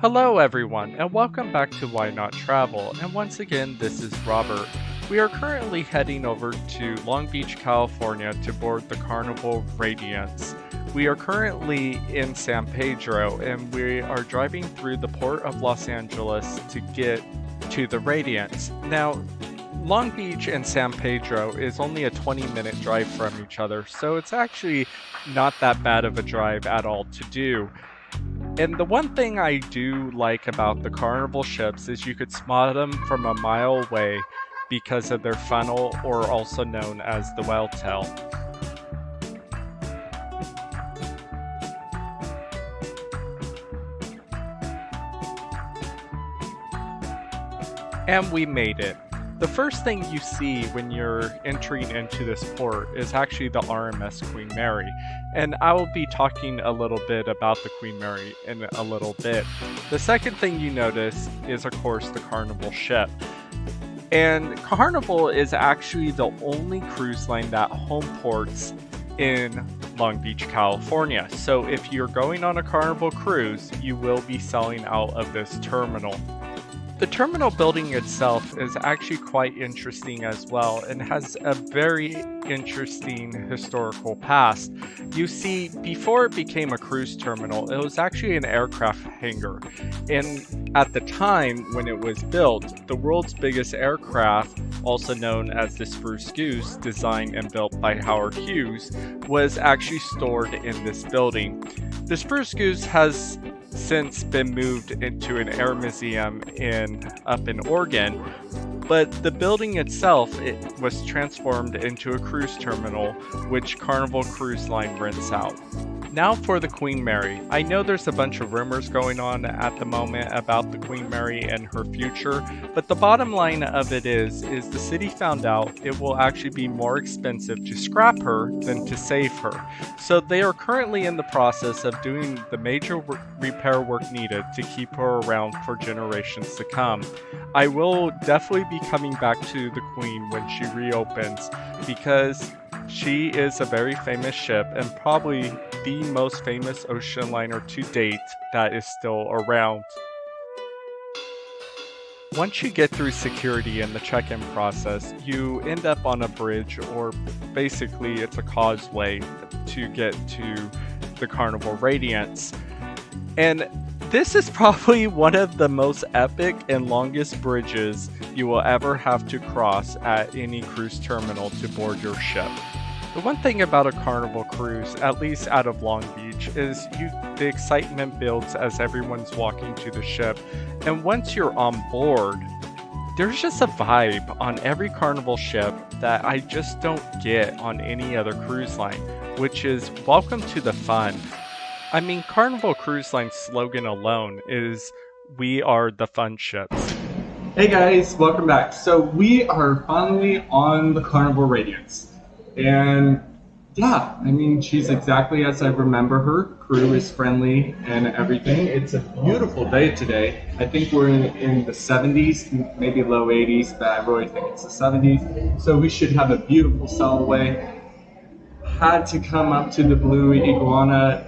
Hello everyone, and welcome back to Why Not Travel, and once again this is Robert. We are currently heading over to Long Beach, California to board the Carnival Radiance. We are currently in San Pedro, and we are driving through the port of Los Angeles to get to the Radiance. Now, Long Beach and San Pedro is only a 20-minute drive from each other, so it's actually not that bad of a drive at all to do. And the one thing I do like about the Carnival ships is you could spot them from a mile away because of their funnel, or also known as the whale tail. And we made it. The first thing you see when you're entering into this port is actually the RMS Queen Mary, and I will be talking a little bit about the Queen Mary in a little bit. The second thing you notice is, of course, the Carnival ship. And Carnival is actually the only cruise line that home ports in Long Beach, California. So if you're going on a Carnival cruise, you will be sailing out of this terminal. The terminal building itself is actually quite interesting as well, and has a very interesting historical past. You see, before it became a cruise terminal, it was actually an aircraft hangar. And at the time when it was built, the world's biggest aircraft, also known as the Spruce Goose, designed and built by Howard Hughes, was actually stored in this building. The Spruce Goose has since been moved into an air museum up in Oregon, but the building itself, it was transformed into a cruise terminal, which Carnival Cruise Line rents out. Now for the Queen Mary. I know there's a bunch of rumors going on at the moment about the Queen Mary and her future, but the bottom line of it is the city found out it will actually be more expensive to scrap her than to save her. So they are currently in the process of doing the major repair work needed to keep her around for generations to come. I will definitely be coming back to the Queen when she reopens, because she is a very famous ship and probably the most famous ocean liner to date that is still around. Once you get through security and the check-in process, you end up on a bridge, or basically it's a causeway to get to the Carnival Radiance. And this is probably one of the most epic and longest bridges you will ever have to cross at any cruise terminal to board your ship. The one thing about a Carnival cruise, at least out of Long Beach, is the excitement builds as everyone's walking to the ship, and once you're on board, there's just a vibe on every Carnival ship that I just don't get on any other cruise line, which is welcome to the fun. I mean, Carnival Cruise Line's slogan alone is, "We are the fun ships." Hey guys, welcome back. So we are finally on the Carnival Radiance. And yeah, I mean, she's exactly as I remember her. Crew is friendly and everything. It's a beautiful day today. I think we're in the 70s, maybe low 80s, but I really think it's the 70s. So we should have a beautiful sailaway. Had to come up to the Blue Iguana,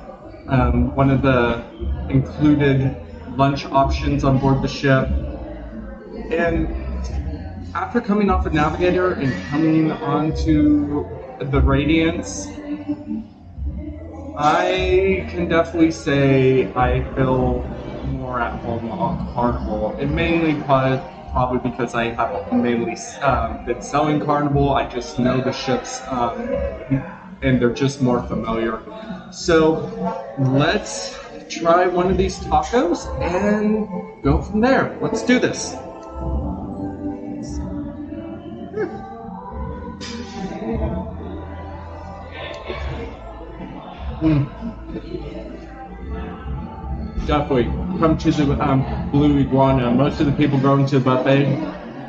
one of the included lunch options on board the ship. And after coming off of Navigator and coming onto the Radiance, I can definitely say I feel more at home on Carnival. And mainly probably because I have mainly been selling Carnival. I just know the ships and they're just more familiar. So let's try one of these tacos and go from there. Let's do this. Definitely come to the Blue Iguana. Most of the people going to the buffet,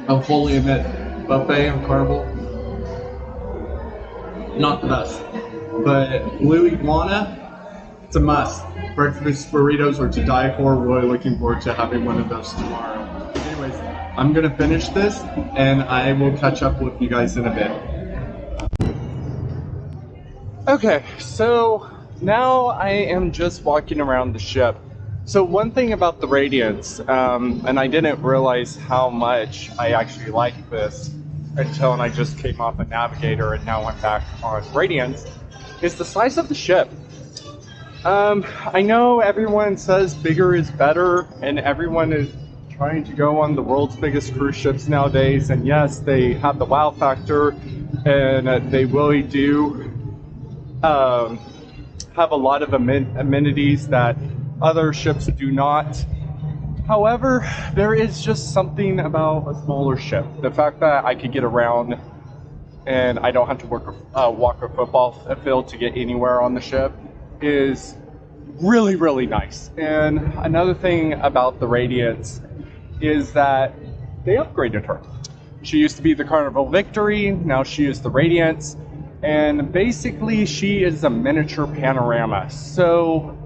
I'll fully admit, buffet on Carnival, not the best. But Blue Iguana, it's a must. Breakfast burritos are to die for. Really looking forward to having one of those tomorrow. Anyways, I'm gonna finish this and I will catch up with you guys in a bit. Okay, so now I am just walking around the ship. So one thing about the Radiance, and I didn't realize how much I actually liked this until I just came off a Navigator and now I'm back on Radiance, is the size of the ship. I know everyone says bigger is better, and everyone is trying to go on the world's biggest cruise ships nowadays, and yes, they have the wow factor, and they really do have a lot of amenities that other ships do not. However, there is just something about a smaller ship. The fact that I could get around and I don't have to walk a football field to get anywhere on the ship is really, really nice. And another thing about the Radiance is that they upgraded her. She used to be the Carnival Victory, now she is the Radiance, and basically she is a miniature panorama. So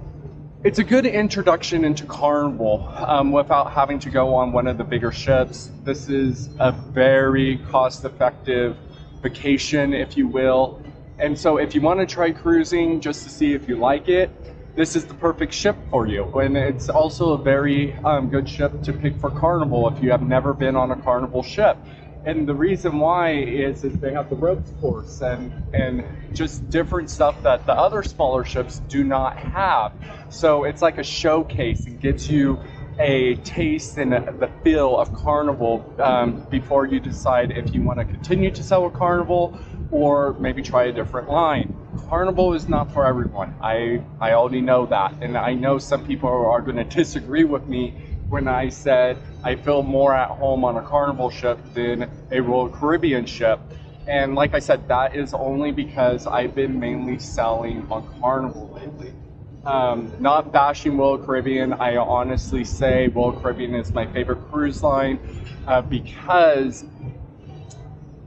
it's a good introduction into Carnival without having to go on one of the bigger ships. This is a very cost-effective vacation, if you will. And so if you want to try cruising just to see if you like it, this is the perfect ship for you. And it's also a very good ship to pick for Carnival if you have never been on a Carnival ship. And the reason why is they have the ropes course and just different stuff that the other smaller ships do not have. So it's like a showcase and gets you a taste and the feel of Carnival before you decide if you want to continue to sell a Carnival or maybe try a different line. Carnival is not for everyone. I already know that, and I know some people are going to disagree with me when I said I feel more at home on a Carnival ship than a Royal Caribbean ship. And like I said, that is only because I've been mainly selling on Carnival lately. Not bashing Royal Caribbean, I honestly say Royal Caribbean is my favorite cruise line because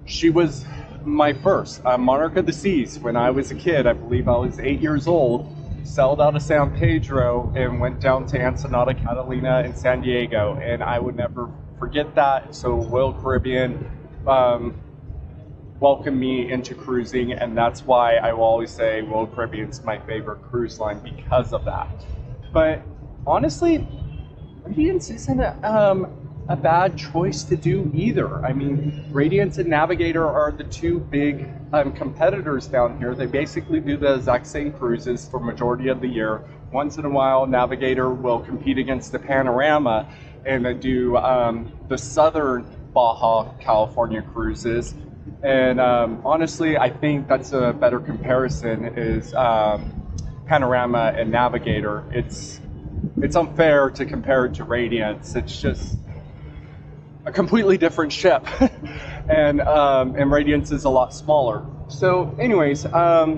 she was my first Monarch of the Seas. When I was a kid, I believe I was 8 years old, sailed out of San Pedro and went down to Ensenada, Catalina, and San Diego, and I would never forget that. So Royal Caribbean welcomed me into cruising, and that's why I will always say Royal Caribbean's my favorite cruise line because of that. But honestly, Radiance isn't a bad choice to do either. I mean, Radiance and Navigator are the two big competitors down here. They basically do the exact same cruises for majority of the year. Once in a while, Navigator will compete against the Panorama and then do the southern Baja California cruises. And honestly, I think that's a better comparison is Panorama and Navigator. It's unfair to compare it to Radiance. It's just a completely different ship, and Radiance is a lot smaller. So, anyways, at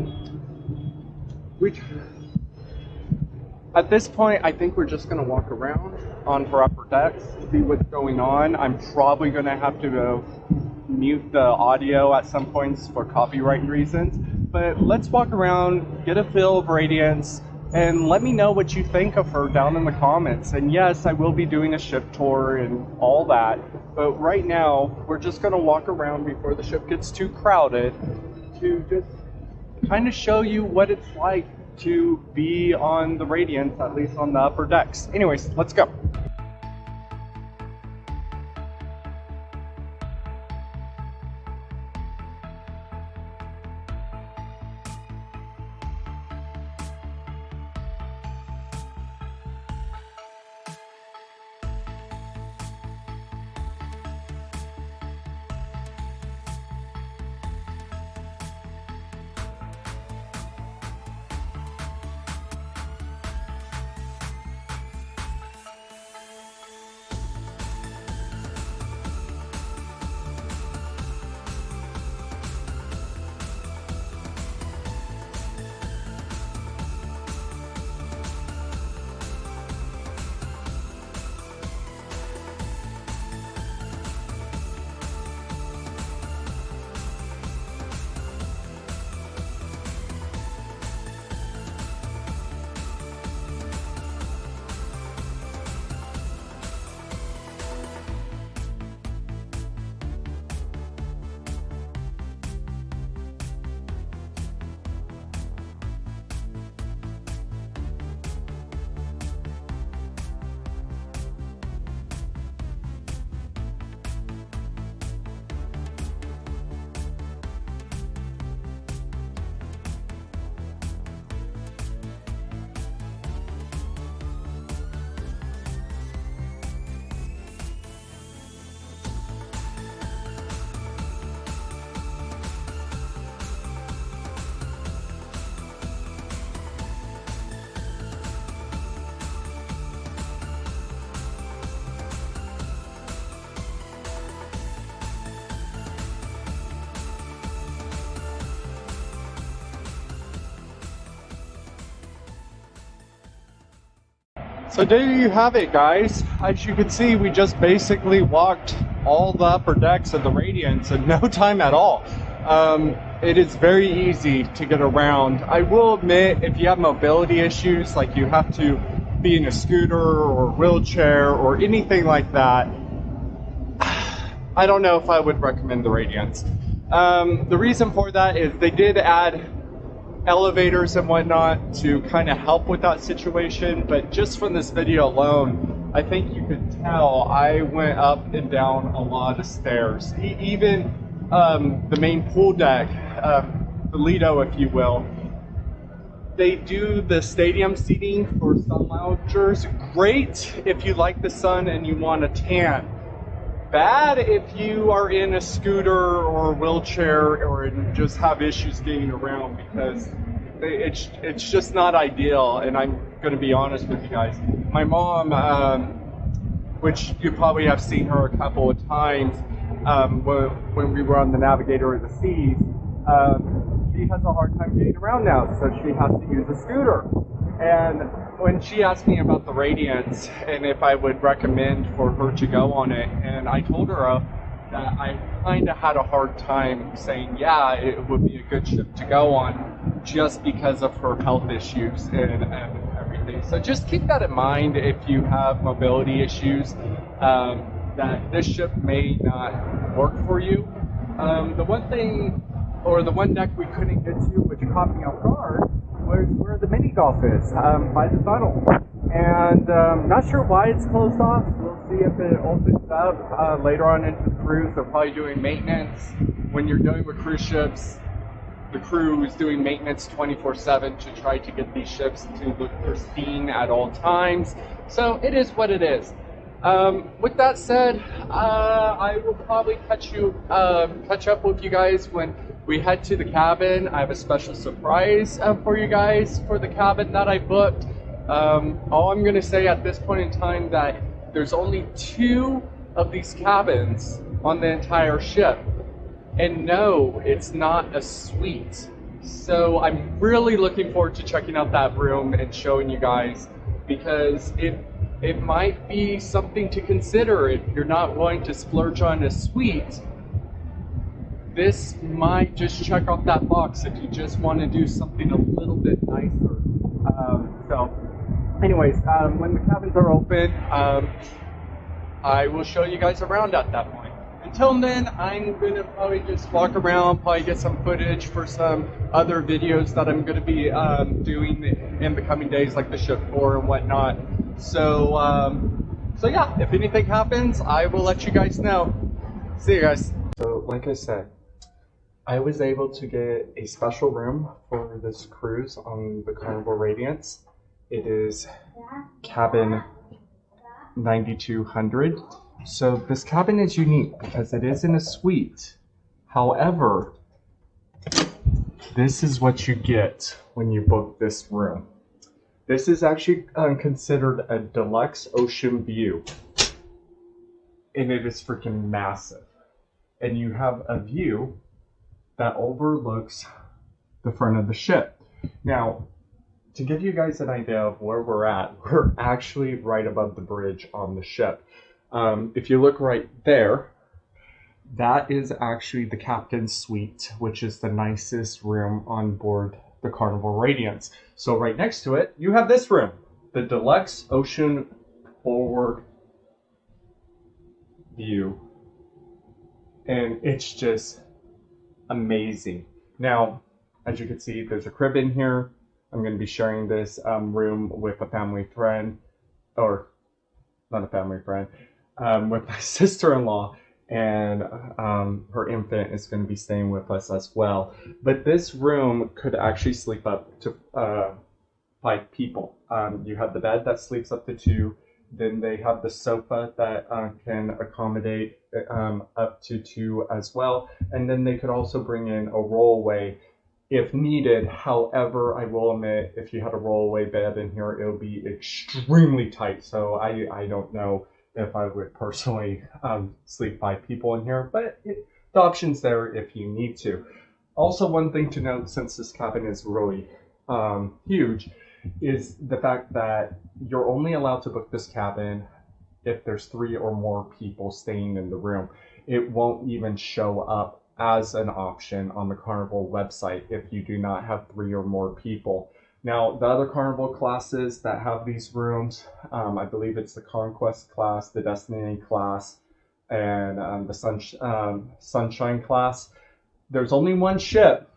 this point, I think we're just going to walk around on her upper decks, see what's going on. I'm probably going to have to mute the audio at some points for copyright reasons, but let's walk around, get a feel of Radiance, and let me know what you think of her down in the comments. And yes, I will be doing a ship tour and all that, but right now we're just going to walk around before the ship gets too crowded to just kind of show you what it's like to be on the Radiance, at least on the upper decks. Anyways, let's go. So there you have it, guys. As you can see, we just basically walked all the upper decks of the Radiance in no time at all. It is very easy to get around. I will admit, if you have mobility issues, like you have to be in a scooter or wheelchair or anything like that, I don't know if I would recommend the Radiance. The reason for that is they did add elevators and whatnot to kind of help with that situation, but just from this video alone, I think you could tell I went up and down a lot of stairs. Even the main pool deck, the Lido, if you will, they do the stadium seating for sun loungers. Great if you like the sun and you want a tan. Bad if you are in a scooter or a wheelchair or just have issues getting around, because it's just not ideal. And I'm going to be honest with you guys. My mom, which you probably have seen her a couple of times when we were on the Navigator of the Seas, she has a hard time getting around now, so she has to use a scooter. And when she asked me about the Radiance and if I would recommend for her to go on it, and I told her that I kind of had a hard time saying, yeah, it would be a good ship to go on just because of her health issues and everything. So just keep that in mind if you have mobility issues, that this ship may not work for you. The one thing, or the one deck we couldn't get to, which caught me off guard, was where the mini golf is, by the tunnel. And not sure why it's closed off. We'll see if it opens up later on into the cruise. They're probably doing maintenance. When you're dealing with cruise ships, the crew is doing maintenance 24/7 to try to get these ships to look pristine at all times. So it is what it is. With that said, I will probably catch up with you guys when we head to the cabin. I have a special surprise for you guys for the cabin that I booked. All I'm going to say at this point in time that there's only 2 of these cabins on the entire ship. And no, it's not a suite. So I'm really looking forward to checking out that room and showing you guys, because it might be something to consider if you're not willing to splurge on a suite. This might just check off that box if you just want to do something a little bit nicer. So anyways, when the cabins are open, I will show you guys around at that point. Until then, I'm going to probably just walk around, probably get some footage for some other videos that I'm going to be doing in the coming days, like the ship tour and whatnot. So yeah, if anything happens, I will let you guys know. See you guys. So like I said, I was able to get a special room for this cruise on the Carnival Radiance. It is cabin 9200. So this cabin is unique because it is in a suite. However, this is what you get when you book this room. This is actually considered a deluxe ocean view. And it is freaking massive. And you have a view that overlooks the front of the ship. Now, to give you guys an idea of where we're actually right above the bridge on the ship. If you look right there, that is actually the captain's suite, which is the nicest room on board the Carnival Radiance. So right next to it, you have this room, the deluxe ocean forward view. And it's just amazing. Now, as you can see, there's a crib in here. I'm going to be sharing this room with a family friend, or not a family friend, with my sister-in-law, and her infant is going to be staying with us as well. But this room could actually sleep up to 5 people. You have the bed that sleeps up to 2. Then they have the sofa that can accommodate up to 2 as well. And then they could also bring in a rollaway if needed. However, I will admit, if you had a rollaway bed in here, it would be extremely tight. So I don't know if I would personally sleep 5 people in here, but the option's there if you need to. Also, one thing to note, since this cabin is really huge, is the fact that you're only allowed to book this cabin if there's 3 or more people staying in the room. It won't even show up as an option on the Carnival website if you do not have 3 or more people. Now, the other Carnival classes that have these rooms, I believe it's the Conquest class, the Destiny class, and the Sunshine class. There's only one ship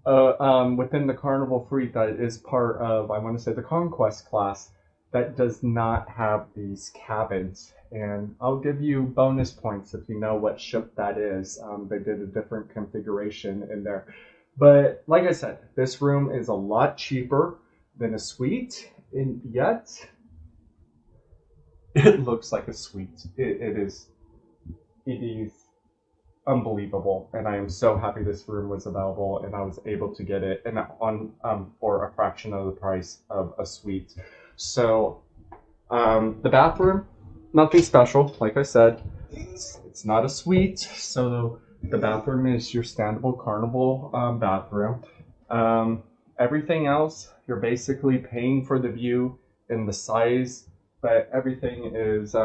within the Carnival fleet that is part of, I want to say, the Conquest class that does not have these cabins. And I'll give you bonus points if you know what ship that is. They did a different configuration in there. But like I said, this room is a lot cheaper than a suite, and yet it looks like a suite. It is unbelievable, and I am so happy this room was available and I was able to get it and for a fraction of the price of a suite. So the bathroom, nothing special. Like I said, it's not a suite, so the bathroom is your standable Carnival bathroom. Everything else, you're basically paying for the view and the size, but everything is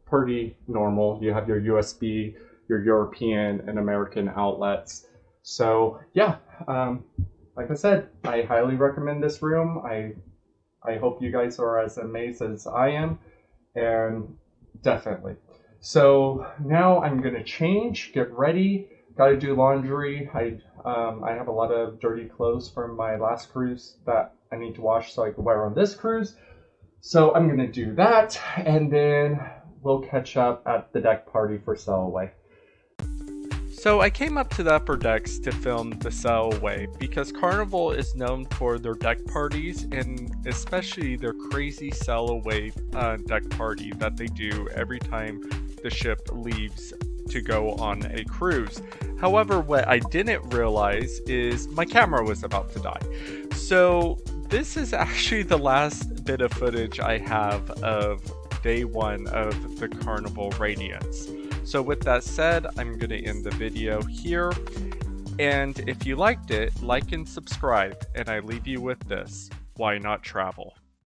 pretty normal. You have your USB, your European and American outlets. So yeah, like I said, I highly recommend this room. I hope you guys are as amazed as I am, and definitely. So now I'm gonna change, get ready, gotta do laundry. I have a lot of dirty clothes from my last cruise that I need to wash so I can wear on this cruise. So I'm gonna do that, and then we'll catch up at the deck party for Sail Away. So I came up to the upper decks to film the Sail Away because Carnival is known for their deck parties, and especially their crazy Sail Away deck party that they do every time the ship leaves to go on a cruise. However, what I didn't realize is my camera was about to die. So this is actually the last bit of footage I have of day 1 of the Carnival Radiance. So with that said, I'm going to end the video here. And if you liked it, like and subscribe. And I leave you with this: why not travel?